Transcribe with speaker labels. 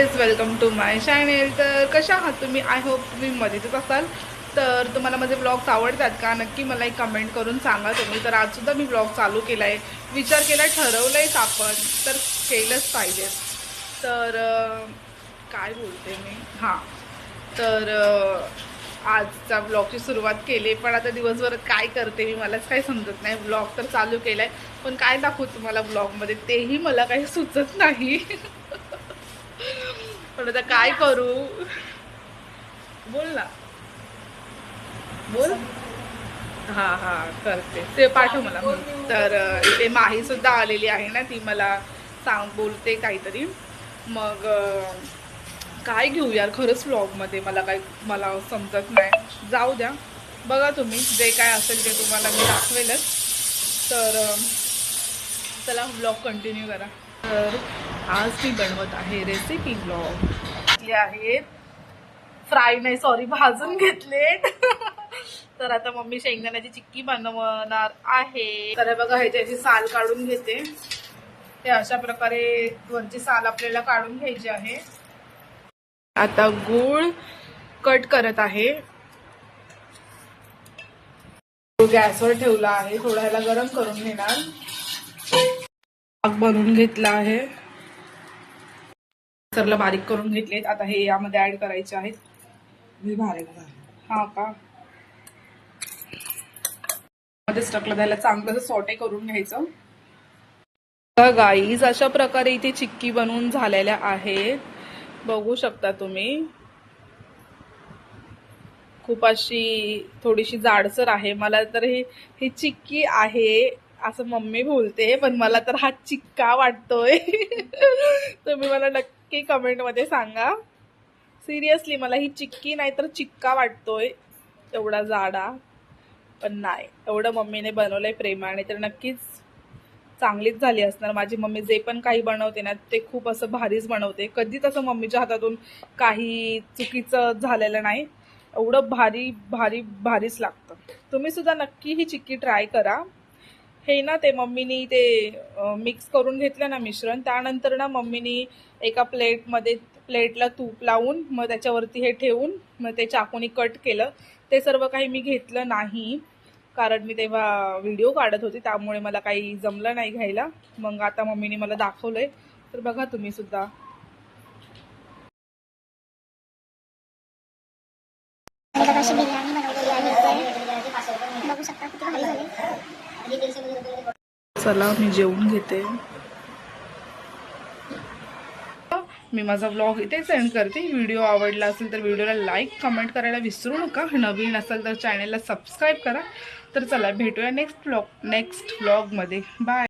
Speaker 1: Guys, welcome to my channel. तर कशा आहात तुम्ही? आय होप तुम्ही मजेतच असाल. तर तुम्हाला माझे ब्लॉग्स आवडतात का? नक्की मला एक कमेंट करून सांगा तुम्ही. तर आजसुद्धा मी ब्लॉग चालू केला आहे. विचार केला, ठरवलं आहेच आपण, तर केलंच पाहिजे. तर काय बोलते मी, हां, तर आजचा ब्लॉगची सुरुवात केली. पण आता दिवसभरात काय करते मी, मलाच काही समजत नाही. ब्लॉग तर चालू केला आहे, पण काय दाखवू तुम्हाला ब्लॉगमध्ये तेही मला काही सुचत नाही. पण आता काय करू, बोल ना, बोल. हां हां, करते ते, पाठव मला. तर इथे माही सुद्धा आलेली आहे ना, ती मला बोलते काहीतरी. मग काय घेऊ यार, खरंच व्लॉगमध्ये मला समजत नाही. जाऊ द्या, बघा तुम्ही, जे काय असेल ते तुम्हाला मी दाखवेलच. तर चला व्लॉग कंटिन्यू करा. तर आज मी बनवत आहे रेसिपी व्लॉग. घेतले आहेत, फ्राय नाही, सॉरी, भाजून घेतले. तर आता मम्मी शेंगदाण्याची चिक्की बनवणार आहे. तर बघा, ह्याची साल काढून घेते. ते अशा प्रकारे वरची साल आपल्याला काढून घ्यायची आहे. आता गूळ कट करत आहे. गॅसवर ठेवला आहे, थोडा ह्याला गरम करून घेणार. पाक बनवून घेतला आहे, सरला बारीक करून घेतलेत. आता हे यामध्ये ऍड करायचे आहेत. हा का, मध्येच टाकलं, त्याला चांगलं सॉटे करून घ्यायचं. गाईज, अशा प्रकारे इथे चिक्की बनवून झालेल्या आहेत, बघू शकता तुम्ही. खूप अशी थोडीशी जाडसर आहे. मला तर ही चिक्की आहे असं मम्मी बोलते, पण मला तर हा चिक्का वाटतोय. तुम्ही मला नक्की कमेंटमध्ये सांगा. सिरियसली, मला ही चिक्की नाही तर चिक्का वाटतोय, एवढा जाडा. पण नाही, एवढं मम्मीने बनवलंय प्रेमाने, तर नक्कीच चांगलीच झाली असणार. माझी मम्मी जे पण काही बनवते ना, ते खूप असं भारीच बनवते. कधीच असं मम्मीच्या हातातून काही चुकीचं झालेलं नाही. एवढं भारी भारी भारीच लागतं. तुम्ही सुद्धा नक्की ही चिक्की ट्राय करा. हे ना, ते मम्मीनी ते मिक्स करून घेतलं ना मिश्रण, त्यानंतर ना मम्मीनी एका प्लेटला तूप लावून, मग त्याच्यावरती हे ठेवून, मग ते चाकूनी कट केलं. ते सर्व काही मी घेतलं नाही, कारण मी तेव्हा व्हिडिओ काढत होती, त्यामुळे मला काही जमलं नाही घ्यायला. मग आता मम्मीने मला दाखवलंय, तर बघा तुम्ही सुद्धा. चला, मी जेवून घेते. मी माझा व्लॉग इथे सेंड करते. व्हिडिओ आवडला असेल तर व्हिडिओला लाईक कमेंट करायला विसरू नका. नवीन असेल तर चॅनलला सबस्क्राईब करा. तर चला, भेटूया नेक्स्ट व्लॉगमध्ये. बाय.